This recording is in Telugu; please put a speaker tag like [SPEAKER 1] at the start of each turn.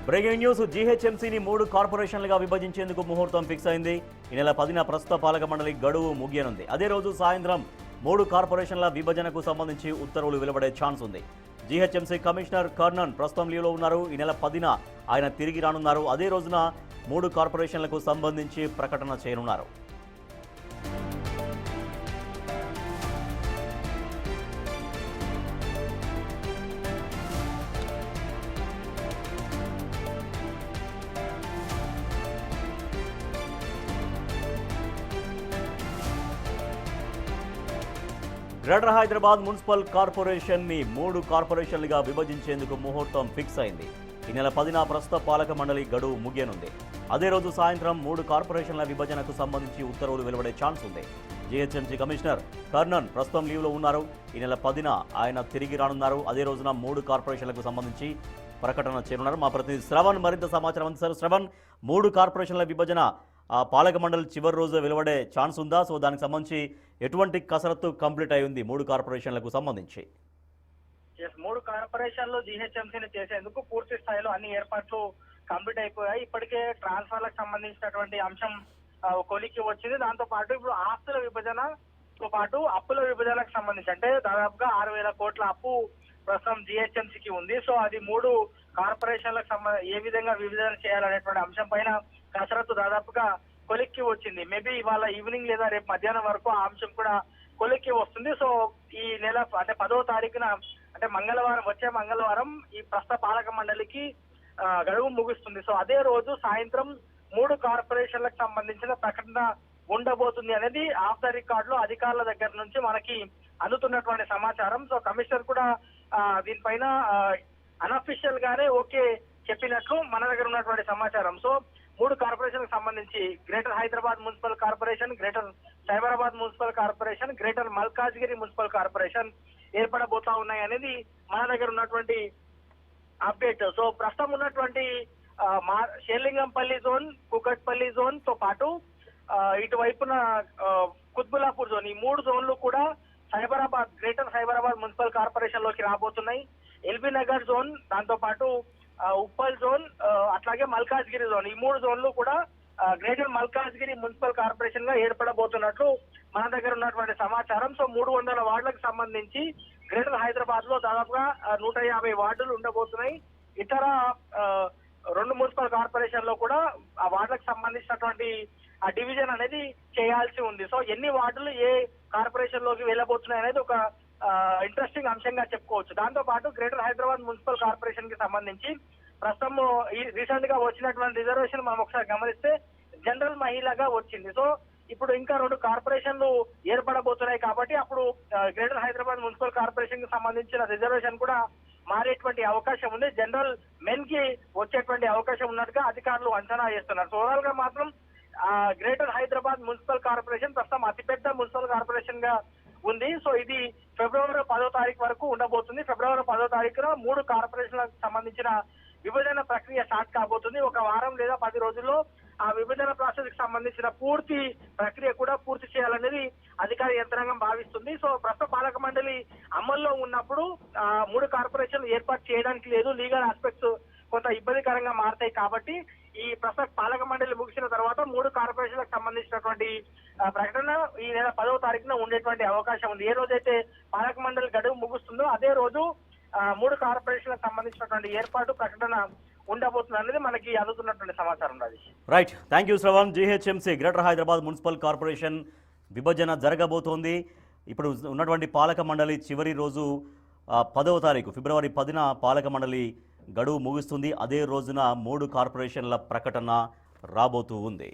[SPEAKER 1] బ్రేకింగ్ న్యూస్ జీహెచ్ఎంసీని 3 కార్పొరేషన్లుగా విభజించేందుకు ముహూర్తం ఫిక్స్ అయింది. ఈ నెల 10న ప్రస్తుత పాలక మండలి గడువు ముగియనుంది. అదే రోజు సాయంత్రం 3 కార్పొరేషన్ల విభజనకు సంబంధించి ఉత్తర్వులు వెలువడే ఛాన్స్ ఉంది. జీహెచ్ఎంసీ కమిషనర్ కర్ణన్ ప్రస్తుతం లీవ్లో ఉన్నారు. ఈ నెల 10న ఆయన తిరిగి రానున్నారు. అదే రోజున 3 కార్పొరేషన్లకు సంబంధించి ప్రకటన చేయనున్నారు. గ్రేటర్ హైదరాబాద్ మున్సిపల్ కార్పొరేషన్ని 3 కార్పొరేషన్లుగా విభజించేందుకు ముహూర్తం ఫిక్స్ అయింది. ఈ నెల 10న ప్రస్తుత పాలక మండలి గడువు ముగియనుంది. అదే రోజు సాయంత్రం 3 కార్పొరేషన్ల విభజనకు సంబంధించి ఉత్తర్వులు వెలువడే ఛాన్స్ ఉంది. జీహెచ్ఎంసీ కమిషనర్ కర్ణన్ ప్రస్తుతం లీవ్లో ఉన్నారు. ఈ నెల 10న ఆయన తిరిగి రానున్నారు. అదే రోజున 3 కార్పొరేషన్లకు సంబంధించి ప్రకటన చేయనున్నారు. మా ప్రతినిధి శ్రవణ్ మరింత సమాచారం అందిస్తారు. శ్రవణ్, 3 కార్పొరేషన్ల విభజన పాలక మండలి చివరి రోజు వెలువడే ఛాన్స్ ఉందా? సో దానికి సంబంధించి ఎటువంటి కసరత్తు కంప్లీట్ అయింది 3 కార్పొరేషన్లకు సంబంధించి?
[SPEAKER 2] 3 కార్పొరేషన్లు జీహెచ్ఎంసీని చేసేందుకు పూర్తి స్థాయిలో అన్ని ఏర్పాట్లు కంప్లీట్ అయిపోయాయి. ఇప్పటికే ట్రాన్స్ఫర్లకు సంబంధించినటువంటి అంశం కొలికి వచ్చింది. దాంతో పాటు ఇప్పుడు ఆస్తుల విభజనతో పాటు అప్పుల విభజనకు సంబంధించి అంటే దాదాపుగా 6,000 కోట్ల అప్పు ప్రస్తుతం జీహెచ్ఎంసీకి ఉంది. సో అది 3 కార్పొరేషన్లకు ఏ విధంగా విభజన చేయాలనేటువంటి అంశం పైన కసరత్తు దాదాపుగా కొలిక్కి వచ్చింది. మేబీ ఇవాళ ఈవినింగ్ లేదా రేపు మధ్యాహ్నం వరకు ఆ అంశం కూడా కొలిక్కి వస్తుంది. సో ఈ నెల అంటే 10వ తారీఖున అంటే మంగళవారం, వచ్చే మంగళవారం ఈ ప్రస్తుత పాలక మండలికి గడువు ముగుస్తుంది. సో అదే రోజు సాయంత్రం 3 కార్పొరేషన్లకు సంబంధించిన ప్రకటన ఉండబోతుంది అనేది ఆఫ్ ద రికార్డ్ లో అధికారుల దగ్గర నుంచి మనకి అందుతున్నటువంటి సమాచారం. సో కమిషనర్ కూడా దీనిపైన అన్అఫీషియల్ గానే ఓకే చెప్పినట్లు మన దగ్గర ఉన్నటువంటి సమాచారం. సో 3 కార్పొరేషన్లకు సంబంధించి greater Hyderabad municipal corporation, greater Cyberabad municipal corporation, greater Malkajgiri municipal corporation ఏర్పడబోతా ఉన్నాయి అనేది మన దగ్గర ఉన్నటువంటి అప్డేట్. సో ప్రస్తుతం ఉన్నటువంటి షేర్లింగంపల్లి జోన్, కుకట్పల్లి జోన్ తో పాటు ఇటువైపున కుత్బుల్లాపూర్ జోన్, ఈ 3 జోన్లు కూడా Cyberabad, greater Cyberabad municipal corporation లోకి రాబోతున్నాయి. ఎల్బీ నగర్ జోన్, దాంతో పాటు ఉప్పల్ జోన్, అట్లాగే మల్కాజ్గిరి జోన్, ఈ 3 జోన్లు కూడా గ్రేటర్ మల్కాజ్గిరి మున్సిపల్ కార్పొరేషన్ గా ఏర్పడబోతున్నట్లు మన దగ్గర ఉన్నటువంటి సమాచారం. సో 300 వార్డులకు సంబంధించి గ్రేటర్ హైదరాబాద్ లో దాదాపుగా 150 వార్డులు ఉండబోతున్నాయి. ఇతర 2 మున్సిపల్ కార్పొరేషన్ లో కూడా ఆ వార్డులకు సంబంధించినటువంటి ఆ డివిజన్ అనేది చేయాల్సి ఉంది. సో ఎన్ని వార్డులు ఏ కార్పొరేషన్ లోకి వెళ్ళబోతున్నాయి అనేది ఒక ఇంట్రెస్టింగ్ అంశంగా చెప్పుకోవచ్చు. దాంతో పాటు గ్రేటర్ హైదరాబాద్ మున్సిపల్ కార్పొరేషన్ కి సంబంధించి ప్రస్తుతం రీసెంట్ గా వచ్చినటువంటి రిజర్వేషన్ మనం ఒకసారి గమనిస్తే జనరల్ మహిళగా వచ్చింది. సో ఇప్పుడు ఇంకా 2 కార్పొరేషన్లు ఏర్పడబోతున్నాయి కాబట్టి అప్పుడు గ్రేటర్ హైదరాబాద్ మున్సిపల్ కార్పొరేషన్ కి సంబంధించిన రిజర్వేషన్ కూడా మారేటువంటి అవకాశం ఉంది. జనరల్ మెన్ కి వచ్చేటువంటి అవకాశం ఉన్నట్టుగా అధికారులు అంచనా చేస్తున్నారు. సో ఓవరాల్ గా మాత్రం గ్రేటర్ హైదరాబాద్ మున్సిపల్ కార్పొరేషన్ ప్రస్తుతం అతిపెద్ద మున్సిపల్ కార్పొరేషన్ గా ఉంది. సో ఇది ఫిబ్రవరి 10వ తారీఖు వరకు ఉండబోతుంది. ఫిబ్రవరి 10వ తారీఖున 3 కార్పొరేషన్లకు సంబంధించిన విభజన ప్రక్రియ స్టార్ట్ కాబోతుంది. ఒక వారం లేదా 10 రోజుల్లో ఆ విభజన ప్రాసెస్ కి సంబంధించిన పూర్తి ప్రక్రియ కూడా పూర్తి చేయాలనేది అధికార యంత్రాంగం భావిస్తుంది. సో ప్రస్తుత పాలక మండలి అమల్లో ఉన్నప్పుడు 3 కార్పొరేషన్లు ఏర్పాటు చేయడానికి లేదు. లీగల్ ఆస్పెక్ట్స్ కొంత ఇబ్బందికరంగా మారతాయి కాబట్టి ఈ ప్రస్తుత పాలక మండలి ముగిసిన తర్వాత 3 కార్పొరేషన్లకు సంబంధించినటువంటి ప్రకటన ఈ నెల 10వ తారీఖున ఉండేటువంటి అవకాశం ఉంది. ఏ రోజైతే పాలక మండలి గడువు ముగుస్తుందో అదే రోజు 3 కార్పొరేషన్లకు సంబంధించినటువంటి ఏర్పాటు ప్రకటన ఉండబోతుంది అనేది మనకి అందుతున్నటువంటి సమాచారం. Rajesh,
[SPEAKER 1] right, thank you Shravan. GHMC greater Hyderabad municipal corporation విభజన జరగబోతోంది. ఇప్పుడు ఉన్నటువంటి పాలక మండలి చివరి రోజు 10వ తారీఖు ఫిబ్రవరి 10న పాలక మండలి గడువు ముగుస్తుంది. అదే రోజున 3 కార్పొరేషన్ల ప్రకటన రాబోతూ ఉంది.